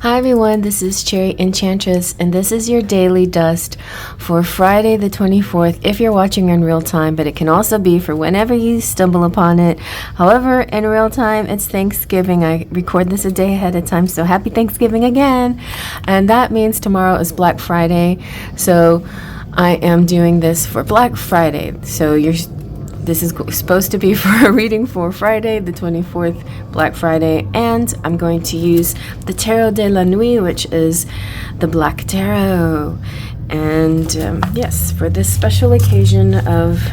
Hi everyone, this is CherryEnchantress, and this is your daily dust for Friday the 24th if you're watching in real time, but it can also be for whenever you stumble upon it. However, in real time, it's Thanksgiving. I record this a day ahead of time, so happy Thanksgiving again. And that means tomorrow is Black Friday, so I am doing this for Black Friday. So this is supposed to be for a reading for Friday the 24th, Black Friday, and I'm going to use the Tarot de la Nuit, which is the Black Tarot. And yes, for this special occasion of,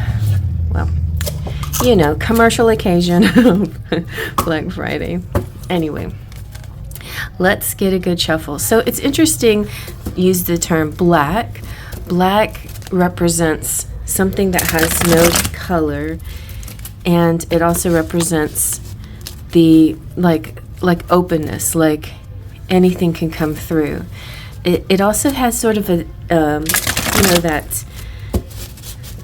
well, commercial occasion of Black Friday. Anyway, let's get a good shuffle. So it's interesting, use the term black. Black represents something that has no color, and it also represents the like openness, like anything can come through. It also has sort of a that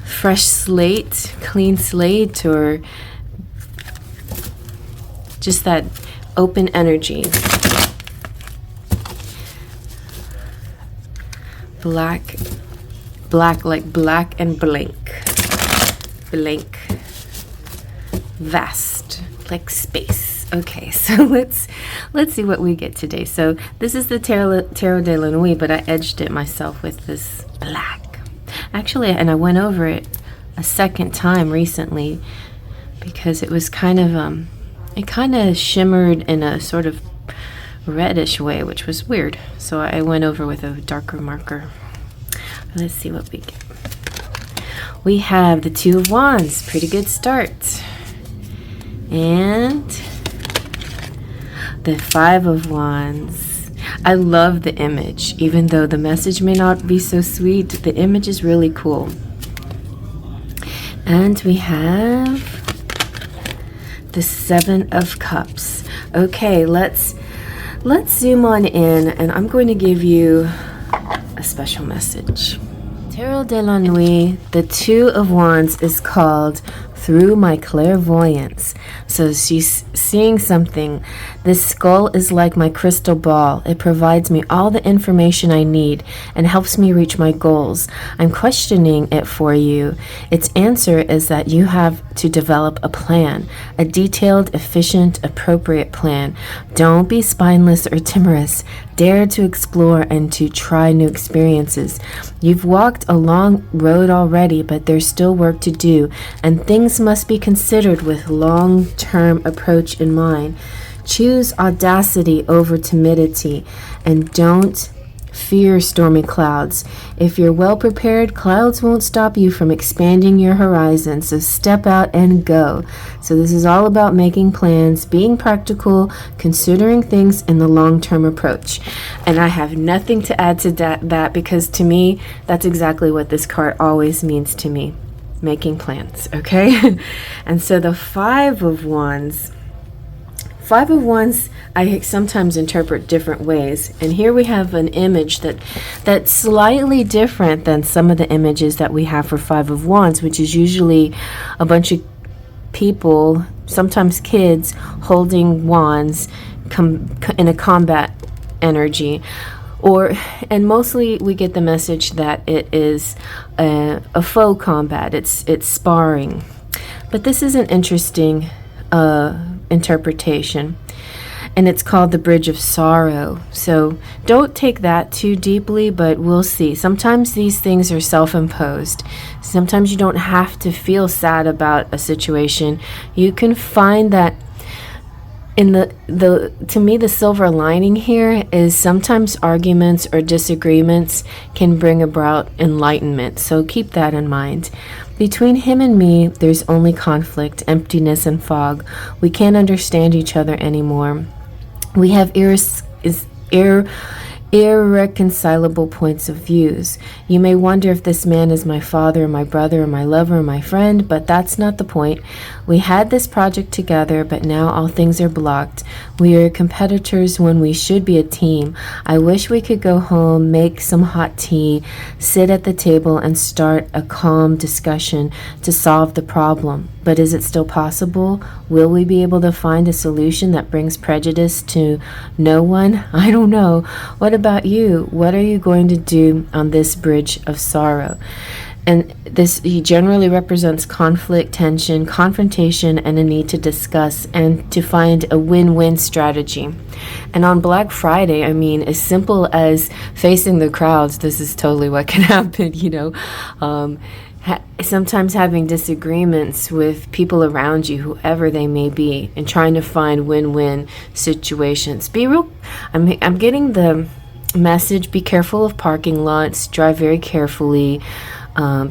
fresh slate, clean slate, or just that open energy. Black like black and blank, vast, like space. Okay, so let's see what we get today. So this is the Tarot de la Nuit, but I edged it myself with this black. Actually, and I went over it a second time recently because it was kind of shimmered in a sort of reddish way, which was weird. So I went over with a darker marker. Let's see what we get. We have the Two of Wands, pretty good start. And the Five of Wands. I love the image, even though the message may not be so sweet. The image is really cool. And we have the Seven of Cups. Okay, let's zoom on in, and I'm going to give you a special message. Tarot de la Nuit, the Two of Wands is called Through My Clairvoyance. So she's seeing something. This skull is like my crystal ball. It provides me all the information I need and helps me reach my goals. I'm questioning it for you. Its answer is that you have to develop a plan, a detailed, efficient, appropriate plan. Don't be spineless or timorous. Dare to explore and to try new experiences. You've walked a long road already, but there's still work to do, and things must be considered with long-term approach in mind. Choose audacity over timidity, and don't fear stormy clouds. If you're well prepared, clouds won't stop you from expanding your horizon, so step out and go. So this is all about making plans, being practical, considering things in the long-term approach. And I have nothing to add to that because to me, that's exactly what this card always means to me. Making plans, okay? And so the Five of Wands, I sometimes interpret different ways. And here we have an image that's slightly different than some of the images that we have for Five of Wands, which is usually a bunch of people, sometimes kids, holding wands in a combat energy. And mostly we get the message that it is a faux combat. It's sparring. But this is an interesting interpretation, and it's called the Bridge of Sorrow. So don't take that too deeply, but we'll see. Sometimes these things are self-imposed. Sometimes you don't have to feel sad about a situation. You can find that in to me, the silver lining here is sometimes arguments or disagreements can bring about enlightenment. So keep that in mind. Between him and me, there's only conflict, emptiness, and fog. We can't understand each other anymore. We have irreconcilable points of views. You may wonder if this man is my father, or my brother, or my lover, or my friend, but that's not the point. We had this project together, but now all things are blocked. We are competitors when we should be a team. I wish we could go home, make some hot tea, sit at the table, and start a calm discussion to solve the problem. But is it still possible? Will we be able to find a solution that brings prejudice to no one? I don't know. What about you? What are you going to do on this bridge of sorrow? And this, he generally represents conflict, tension, confrontation, and a need to discuss and to find a win-win strategy. And on Black Friday, I mean, as simple as facing the crowds, this is totally what can happen, you know. Sometimes having disagreements with people around you, whoever they may be, and trying to find win-win situations. I'm getting the message, be careful of parking lots, drive very carefully,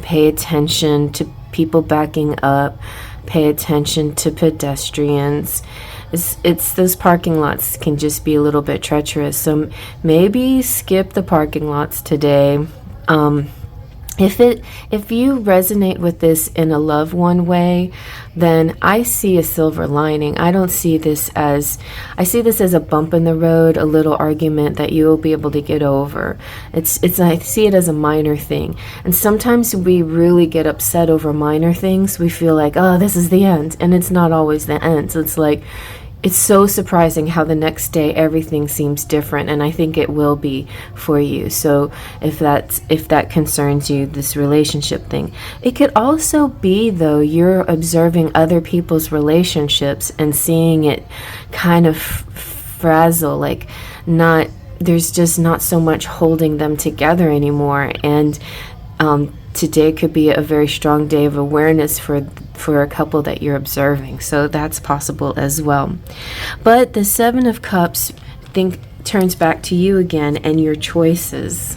pay attention to people backing up, pay attention to pedestrians. It's those parking lots can just be a little bit treacherous, so maybe skip the parking lots today. If you resonate with this in a loved one way, then I see a silver lining. I see this as a bump in the road, a little argument that you will be able to get over. I see it as a minor thing. And sometimes we really get upset over minor things. We feel like, oh, this is the end. And it's not always the end. So it's like, it's so surprising how the next day everything seems different, and I think it will be for you. So if that concerns you, this relationship thing. It could also be, though, you're observing other people's relationships and seeing it kind of frazzle, like there's just not so much holding them together anymore. And today could be a very strong day of awareness for a couple that you're observing. So that's possible as well. But the Seven of Cups turns back to you again and your choices.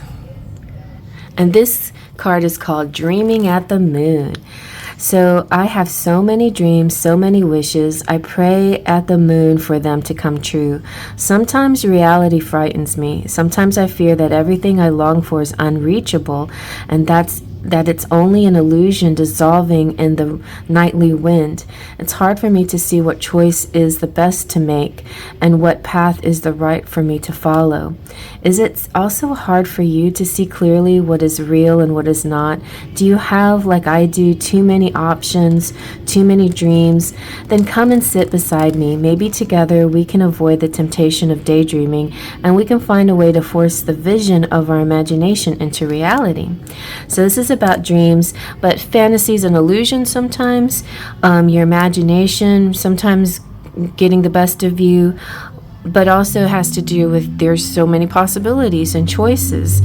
And this card is called Dreaming at the Moon. So I have so many dreams, so many wishes. I pray at the moon for them to come true. Sometimes reality frightens me. Sometimes I fear that everything I long for is unreachable, and that it's only an illusion dissolving in the nightly wind. It's hard for me to see what choice is the best to make and what path is the right for me to follow. Is it also hard for you to see clearly what is real and what is not? Do you have, like I do, too many options, too many dreams? Then come and sit beside me. Maybe together we can avoid the temptation of daydreaming, and we can find a way to force the vision of our imagination into reality. So this is about dreams, but fantasy is an illusion sometimes. Your imagination sometimes getting the best of you, but also has to do with there's so many possibilities and choices.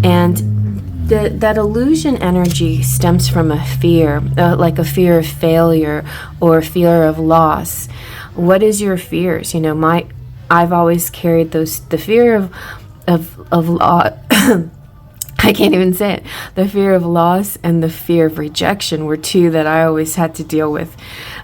And that illusion energy stems from a fear, like a fear of failure or a fear of loss. What is your fears? You know, I've always carried the fear of loss. I can't even say it. The fear of loss and the fear of rejection were two that I always had to deal with.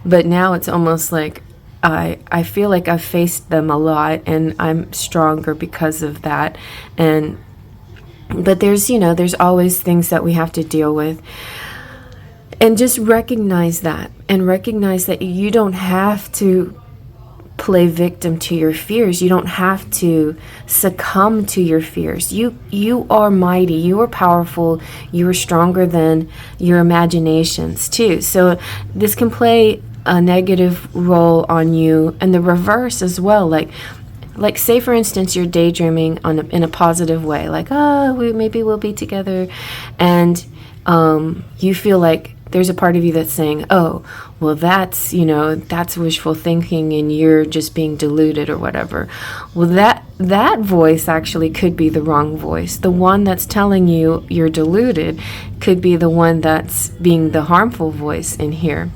But now it's almost like I feel like I've faced them a lot, and I'm stronger because of that. But there's always things that we have to deal with. And just recognize that, and recognize that you don't have to play victim to your fears. You don't have to succumb to your fears. You are mighty, you are powerful, you are stronger than your imaginations too. So this can play a negative role on you, and the reverse as well. Like say for instance you're daydreaming in a positive way, like maybe we'll be together, and you feel like there's a part of you that's saying, oh, well, that's wishful thinking and you're just being deluded or whatever. Well, that voice actually could be the wrong voice. The one that's telling you you're deluded could be the one that's being the harmful voice in here.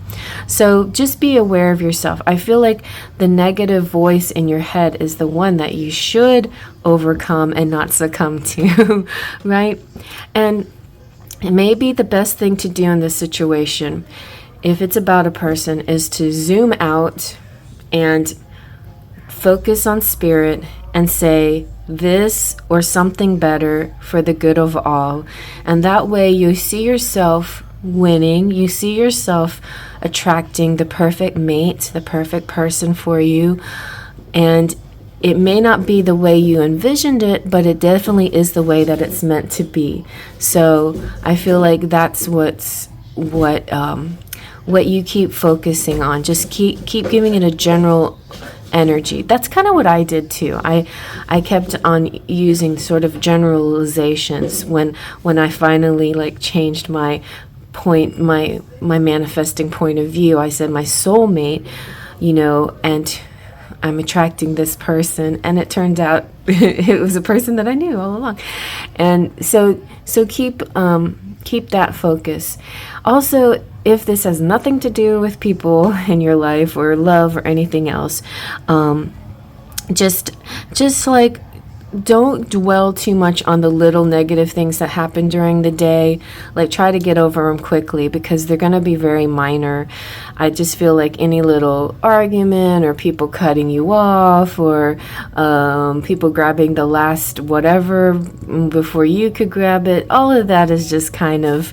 So just be aware of yourself. I feel like the negative voice in your head is the one that you should overcome and not succumb to, right? And maybe the best thing to do in this situation, if it's about a person, is to zoom out and focus on spirit and say this or something better for the good of all. And that way you see yourself winning. You see yourself attracting the perfect mate, the perfect person for you. And it may not be the way you envisioned it, but it definitely is the way that it's meant to be. So I feel like that's what you keep focusing on. Just keep giving it a general energy. That's kind of what I did too. I kept on using sort of generalizations when I finally like changed my point, my manifesting point of view. I said my soulmate, and I'm attracting this person, and it turned out it was a person that I knew all along. And so keep that focus. Also, if this has nothing to do with people in your life or love or anything else, just like, don't dwell too much on the little negative things that happen during the day. Like, try to get over them quickly, because they're going to be very minor. I just feel like any little argument, or people cutting you off, or people grabbing the last whatever before you could grab it, all of that is just kind of,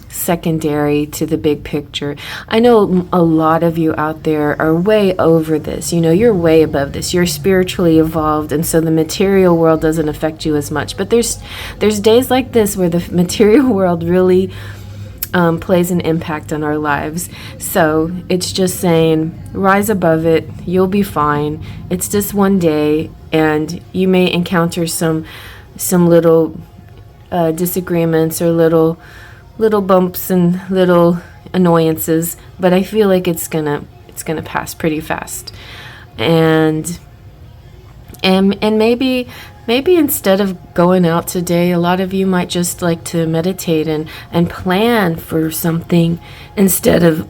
secondary to the big picture. I know a lot of you out there are way over this. You're way above this. You're spiritually evolved, and so the material world doesn't affect you as much. But there's days like this where the material world really plays an impact on our lives. So it's just saying, rise above it. You'll be fine. It's just one day, and you may encounter some little disagreements, or little bumps and little annoyances, but I feel like it's gonna pass pretty fast. And maybe instead of going out today, a lot of you might just like to meditate and plan for something instead of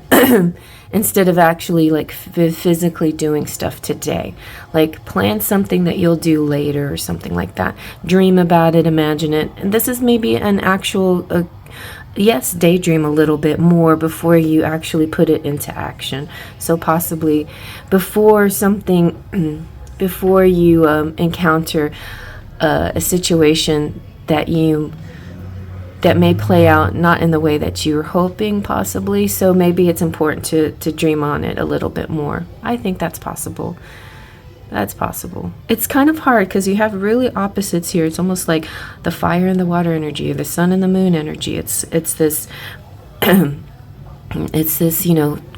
actually like physically doing stuff today. Like, plan something that you'll do later or something like that. Dream about it, imagine it. And this is maybe an actual yes, daydream a little bit more before you actually put it into action. So possibly before you encounter a situation that may play out not in the way that you were hoping, possibly. So maybe it's important to dream on it a little bit more. I think that's possible. That's possible. It's kind of hard because you have really opposites here. It's almost like the fire and the water energy, or the sun and the moon energy. It's this it's this,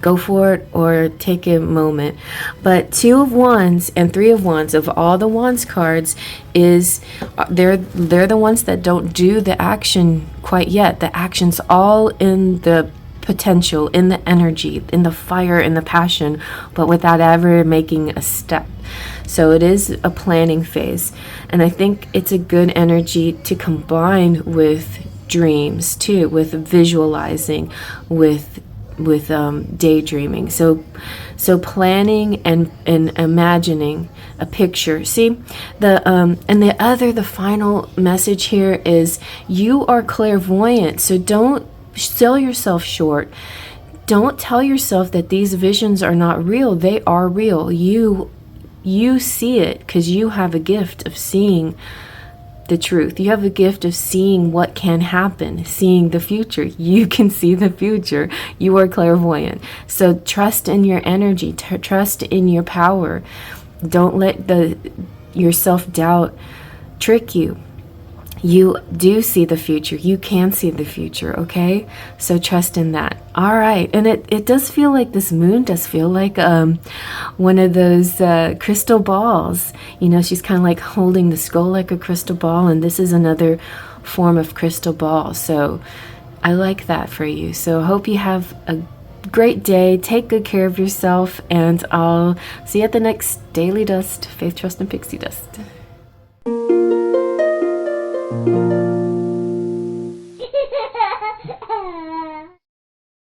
go for it or take a moment. But 2 of Wands and 3 of Wands, of all the Wands cards, they're the ones that don't do the action quite yet. The action's all in the potential, in the energy, in the fire, in the passion, but without ever making a step. So it is a planning phase, and I think it's a good energy to combine with dreams too, with visualizing, with daydreaming. So planning and imagining a picture. See, the final message here is, you are clairvoyant, so don't sell yourself short. Don't tell yourself that these visions are not real. They are real. You see it because you have a gift of seeing the truth. You have a gift of seeing what can happen, seeing the future. You can see the future. You are clairvoyant. So trust in your energy, trust in your power. Don't let your self-doubt trick you. You do see the future. You can see the future, okay? So trust in that. All right. And it does feel like, this moon does feel like one of those crystal balls. She's kind of like holding the skull like a crystal ball, and this is another form of crystal ball. So I like that for you. So I hope you have a great day. Take good care of yourself, and I'll see you at the next Daily Dust, Faith, Trust, and Pixie Dust.